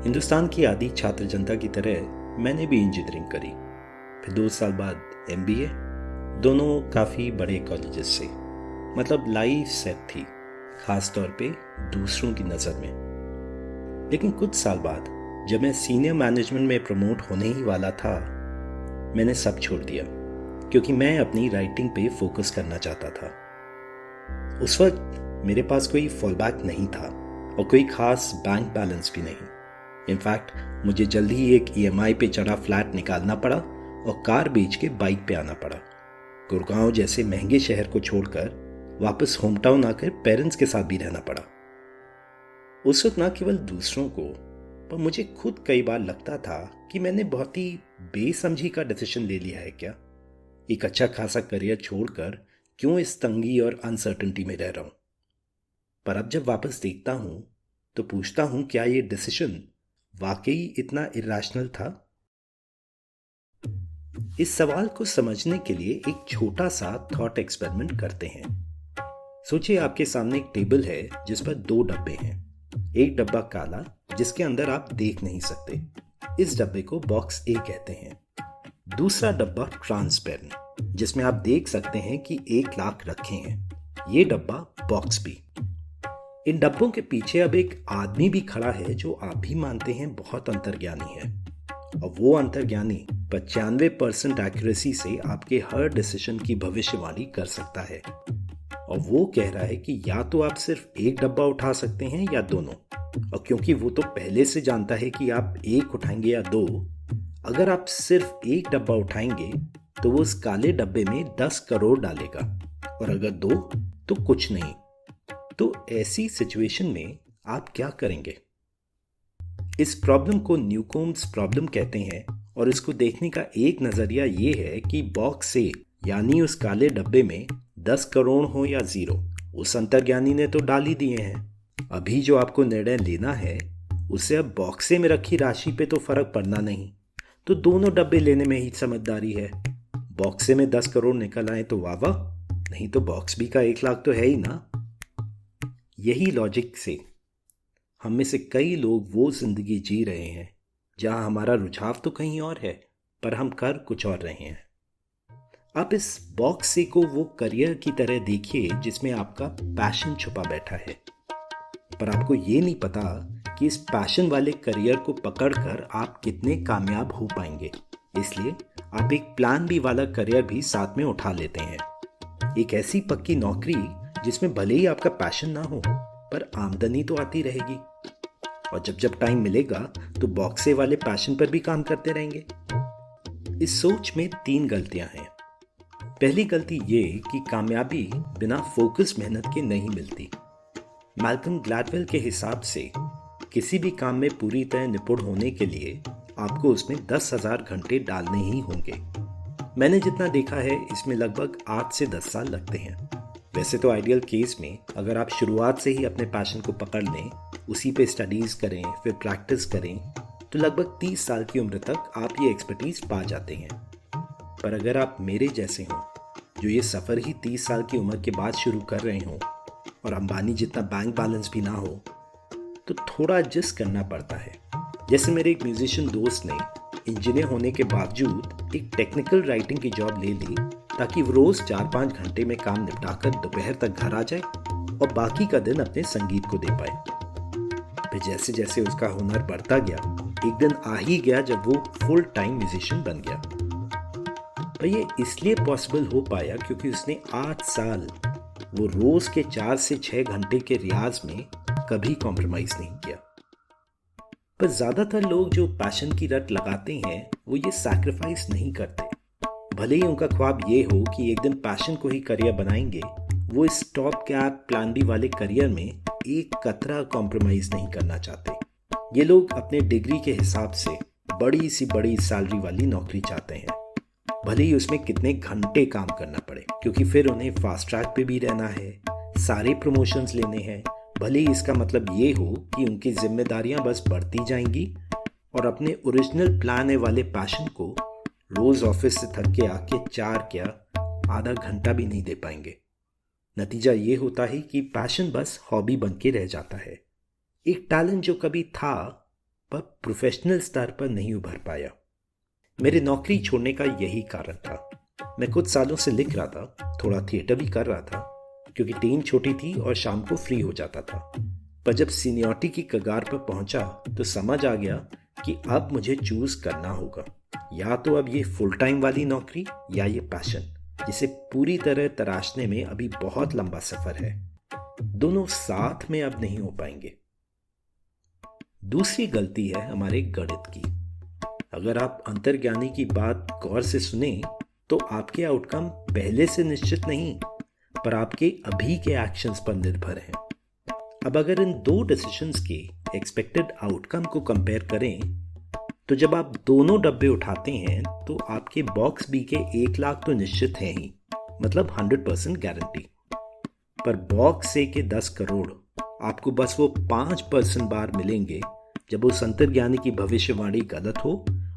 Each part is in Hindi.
हिंदुस्तान की आधी छात्र जनता की तरह मैंने भी इंजीनियरिंग करी, फिर 2 साल बाद एमबीए। दोनों काफ़ी बड़े कॉलेजेस से, मतलब लाइफ सेट थी, खास तौर पे दूसरों की नज़र में। लेकिन कुछ साल बाद जब मैं सीनियर मैनेजमेंट में प्रमोट होने ही वाला था, मैंने सब छोड़ दिया क्योंकि मैं अपनी राइटिंग पे फोकस करना चाहता था। उस वक्त मेरे पास कोई फॉल बैक नहीं था और कोई खास बैंक बैलेंस भी नहीं। इनफैक्ट मुझे जल्दी ही एक ईएमआई पे चढ़ा फ्लैट निकालना पड़ा और कार बेच के बाइक पे आना पड़ा। गुड़गांव जैसे महंगे शहर को छोड़कर वापस होम टाउन आकर पेरेंट्स के साथ भी रहना पड़ा। उस वक्त न केवल दूसरों को पर मुझे खुद कई बार लगता था कि मैंने बहुत ही बेसमझी का डिसीजन ले लिया है क्या। एक अच्छा खासा करियर छोड़कर क्यों इस तंगी और अनसर्टेनिटी में रह रहा हूं। पर अब जब वापस देखता हूं तो पूछता हूं, क्या ये डिसीजन वाकई इतना इरेशनल था? इस सवाल को समझने के लिए एक छोटा सा थॉट एक्सपेरिमेंट करते हैं। सोचिए आपके सामने एक टेबल है जिस पर 2 डब्बे हैं। एक डब्बा काला जिसके अंदर आप देख नहीं सकते, इस डब्बे को बॉक्स ए कहते हैं। दूसरा डब्बा ट्रांसपेरेंट जिसमें आप देख सकते हैं कि 1 लाख रखे हैं, ये डब्बा बॉक्स बी। इन डब्बों के पीछे अब एक आदमी भी खड़ा है जो आप भी मानते हैं बहुत अंतर्ज्ञानी है, और वो अंतर्ज्ञानी 95% एक्यूरेसी से आपके हर डिसीजन की भविष्यवाणी कर सकता है। और वो कह रहा है कि या तो आप सिर्फ एक डब्बा उठा सकते हैं या दोनों। और क्योंकि वो तो पहले से जानता है कि आप एक उठाएंगे या दो, अगर आप सिर्फ एक डब्बा उठाएंगे तो वो उस काले डब्बे में 10 करोड़ डालेगा, और अगर दो तो कुछ नहीं। तो ऐसी सिचुएशन में आप क्या करेंगे? इस प्रॉब्लम को न्यूकोम्स प्रॉब्लम कहते हैं, और इसको देखने का एक नजरिया ये है कि बॉक्स ए यानी उस काले डब्बे में 10 करोड़ हो या 0, उस अंतर्ज्ञानी ने तो डाल ही दिए हैं। अभी जो आपको निर्णय लेना है उससे अब बॉक्स ए में रखी राशि पे तो फर्क पड़ना नहीं, तो दोनों डब्बे लेने में ही समझदारी है। बॉक्स ए में 10 करोड़ निकल आए तो वाह वाह, नहीं तो बॉक्स बी का 1 लाख तो है ही ना। यही लॉजिक से हम में से कई लोग वो जिंदगी जी रहे हैं जहां हमारा रुझाव तो कहीं और है, पर हम कर कुछ और रहे हैं। आप इस बॉक्स से को वो करियर की तरह देखिए जिसमें आपका पैशन छुपा बैठा है, पर आपको ये नहीं पता कि इस पैशन वाले करियर को पकड़कर आप कितने कामयाब हो पाएंगे। इसलिए आप एक प्लान बी वाला करियर भी साथ में उठा लेते हैं। एक ऐसी पक्की नौकरी जिसमें भले ही आपका पैशन ना हो पर आमदनी तो आती रहेगी, और जब जब टाइम मिलेगा तो बॉक्से वाले पैशन पर भी काम करते रहेंगे। इस सोच में 3 गलतियां हैं। पहली गलती ये कि कामयाबी बिना फोकस मेहनत के नहीं मिलती। मैल्कम ग्लैडवेल के हिसाब से किसी भी काम में पूरी तरह निपुण होने के लिए आपको उसमें 10,000 घंटे डालने ही होंगे। मैंने जितना देखा है इसमें लगभग 8 से 10 साल लगते हैं। वैसे तो आइडियल केस में अगर आप शुरुआत से ही अपने पैशन को पकड़ लें, उसी पे स्टडीज़ करें, फिर प्रैक्टिस करें, तो लगभग 30 साल की उम्र तक आप ये एक्सपर्टीज़ पा जाते हैं। पर अगर आप मेरे जैसे हों जो ये सफ़र ही 30 साल की उम्र के बाद शुरू कर रहे हों और अंबानी जितना बैंक बैलेंस भी ना हो, तो थोड़ा एडजस्ट करना पड़ता है। जैसे मेरे एक म्यूजिशियन दोस्त ने इंजीनियर होने के बावजूद एक टेक्निकल राइटिंग की जॉब ले ली ताकि वो रोज़ 4-5 घंटे में काम निपटाकर दोपहर तक घर आ जाए और बाकी का दिन अपने संगीत को दे पाए। फिर जैसे जैसे उसका हुनर बढ़ता गया, एक दिन आ ही गया जब वो फुल टाइम म्यूजिशियन बन गया। पर ये इसलिए पॉसिबल हो पाया क्योंकि उसने 8 साल वो रोज के 4 से 6 घंटे के रियाज में कभी कॉम्प्रोमाइज नहीं किया। पर ज्यादातर लोग जो पैशन की रट लगाते हैं वो ये सैक्रिफाइस नहीं करते। भले ही उनका ख्वाब ये हो कि एक दिन पैशन को ही करियर बनाएंगे, वो इस टॉप कैप प्लान बी वाले करियर में एक कतरा कॉम्प्रोमाइज नहीं करना चाहते। ये लोग अपने डिग्री के हिसाब से बड़ी सी बड़ी सैलरी वाली नौकरी चाहते हैं, भले ही उसमें कितने घंटे काम करना पड़े, क्योंकि फिर उन्हें फास्ट ट्रैक पे भी रहना है, सारे प्रमोशंस लेने हैं। भले ही इसका मतलब ये हो कि उनकी जिम्मेदारियां बस बढ़ती जाएंगी और अपने ओरिजिनल प्लान वाले पैशन को रोज ऑफिस से थक के आके 4 क्या आधा घंटा भी नहीं दे पाएंगे। नतीजा ये होता है कि पैशन बस हॉबी बन के रह जाता है। एक टैलेंट जो कभी था पर प्रोफेशनल स्तर पर नहीं उभर पाया। मेरी नौकरी छोड़ने का यही कारण था। मैं कुछ सालों से लिख रहा था, थोड़ा थिएटर भी कर रहा था, क्योंकि टीम छोटी थी और शाम को फ्री हो जाता था। पर जब सीनियरिटी की कगार पर पहुंचा तो समझ आ गया कि अब मुझे चूज करना होगा, या तो अब ये फुल टाइम वाली नौकरी या ये पैशन, जिसे पूरी तरह तराशने में अभी बहुत लंबा सफर है। दोनों साथ में अब नहीं हो पाएंगे। दूसरी गलती है हमारे गणित की। अगर आप अंतर्ज्ञानी की बात गौर से सुने तो आपके आउटकम पहले से निश्चित नहीं, पर आपके अभी के एक्शंस पर निर्भर हैं। अब अगर इन दो डिसीजंस के एक्सपेक्टेड आउटकम को कंपेयर करें तो जब आप दोनों डब्बे उठाते हैं तो आपके बॉक्स बी के 1 लाख तो निश्चित हैं ही, मतलब 100% गारंटी। पर बॉक्स ए के 10 करोड़ आपको बस वो 5% बार मिलेंगे जब उस अंतर्ज्ञानी की भविष्यवाणी गलत हो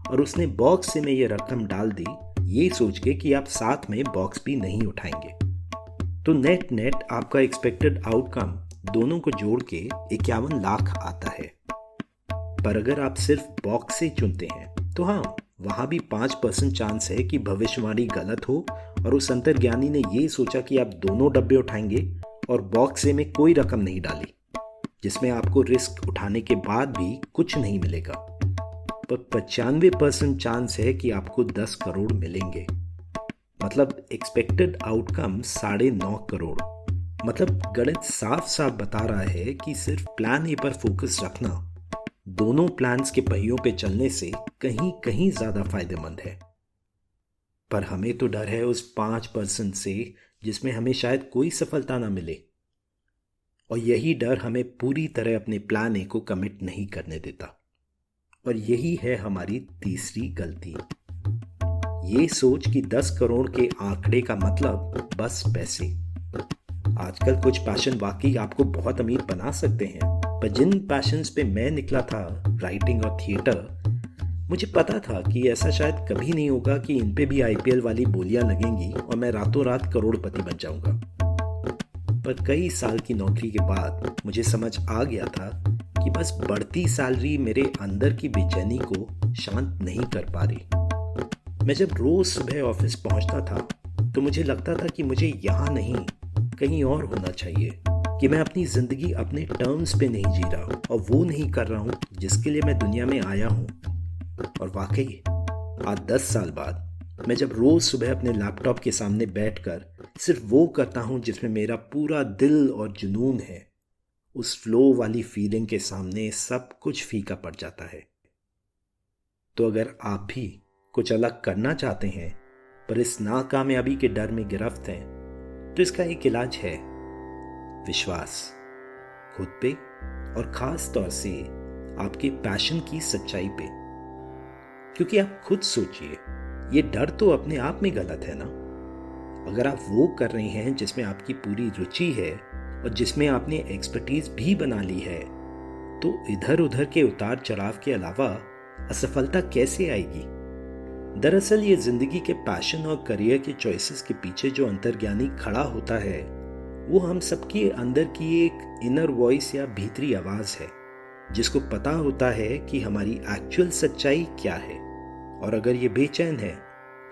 और उसने बॉक्स से में ये रकम डाल दी ये सोच के कि आप साथ में बॉक्स भी नहीं उठाएंगे। तो नेट नेट आपका एक्सपेक्टेड आउटकम दोनों को जोड़ के 51 लाख आता है। पर अगर आप सिर्फ बॉक्स से चुनते हैं तो हाँ, वहां भी 5% चांस है कि भविष्यवाणी गलत हो और उस अंतर्ज्ञानी ने ये सोचा कि आप दोनों डब्बे उठाएंगे और बॉक्स से में कोई रकम नहीं डाली, जिसमें आपको रिस्क उठाने के बाद भी कुछ नहीं मिलेगा। पर 95% चांस है कि आपको 10 करोड़ मिलेंगे, मतलब एक्सपेक्टेड आउटकम 9.5 करोड़। मतलब गणित साफ साफ बता रहा है कि सिर्फ प्लान ए पर फोकस रखना दोनों प्लान्स के पहियों पे चलने से कहीं कहीं ज्यादा फायदेमंद है। पर हमें तो डर है उस 5% से जिसमें हमें शायद कोई सफलता ना मिले, और यही डर हमें पूरी तरह अपने प्लान ए को कमिट नहीं करने देता। और यही है हमारी तीसरी गलती, ये सोच कि 10 करोड़ के आंकड़े का मतलब बस पैसे। आजकल कुछ पैशन वाकई आपको बहुत अमीर बना सकते हैं, पर जिन पैशंस पे मैं निकला था, राइटिंग और थिएटर, मुझे पता था कि ऐसा शायद कभी नहीं होगा कि इन पे भी आईपीएल वाली बोलियां लगेंगी और मैं रातों रात करोड़पति बन जाऊंगा। पर कई साल की नौकरी के बाद मुझे समझ आ गया था कि बस बढ़ती सैलरी मेरे अंदर की बेचैनी को शांत नहीं कर पा रही। मैं जब रोज सुबह ऑफिस पहुंचता था तो मुझे लगता था कि मुझे यहाँ नहीं कहीं और होना चाहिए, कि मैं अपनी जिंदगी अपने टर्म्स पे नहीं जी रहा और वो नहीं कर रहा हूँ जिसके लिए मैं दुनिया में आया हूँ। और वाकई आज 10 साल बाद मैं जब रोज सुबह अपने लैपटॉप के सामने बैठकर सिर्फ वो करता हूँ जिसमें मेरा पूरा दिल और जुनून है, उस फ्लो वाली फीलिंग के सामने सब कुछ फीका पड़ जाता है। तो अगर आप भी कुछ अलग करना चाहते हैं पर इस नाकामयाबी के डर में गिरफ्त हैं, तो इसका एक इलाज है विश्वास खुद पे और खास तौर से आपके पैशन की सच्चाई पे। क्योंकि आप खुद सोचिए, ये डर तो अपने आप में गलत है ना। अगर आप वो कर रहे हैं जिसमें आपकी पूरी रुचि है और जिसमें आपने एक्सपर्टीज भी बना ली है, तो इधर उधर के उतार चढ़ाव के अलावा असफलता कैसे आएगी? दरअसल ये जिंदगी के पैशन और करियर के चॉइसेस के पीछे जो अंतर्ज्ञानी खड़ा होता है, वो हम सबके अंदर की एक इनर वॉइस या भीतरी आवाज है, जिसको पता होता है कि हमारी एक्चुअल सच्चाई क्या है। और अगर ये बेचैन है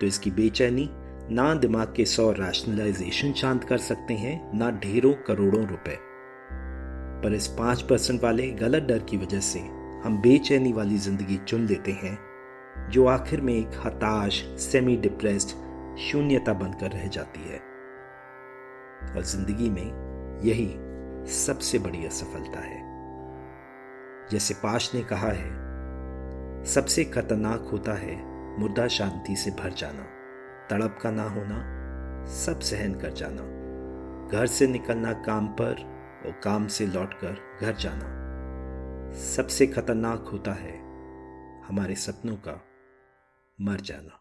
तो इसकी बेचैनी ना दिमाग के 100 रैशनलाइजेशन शांत कर सकते हैं, ना ढेरों करोड़ों रुपए। पर इस 5% वाले गलत डर की वजह से हम बेचैनी वाली जिंदगी चुन लेते हैं, जो आखिर में एक हताश, सेमी डिप्रेस्ड शून्यता बनकर रह जाती है। और जिंदगी में यही सबसे बड़ी असफलता है। जैसे पाश ने कहा है, सबसे खतरनाक होता है मुर्दा शांति से भर जाना, तड़प का ना होना, सब सहन कर जाना, घर से निकलना काम पर और काम से लौटकर घर जाना। सबसे खतरनाक होता है हमारे सपनों का मर जाना।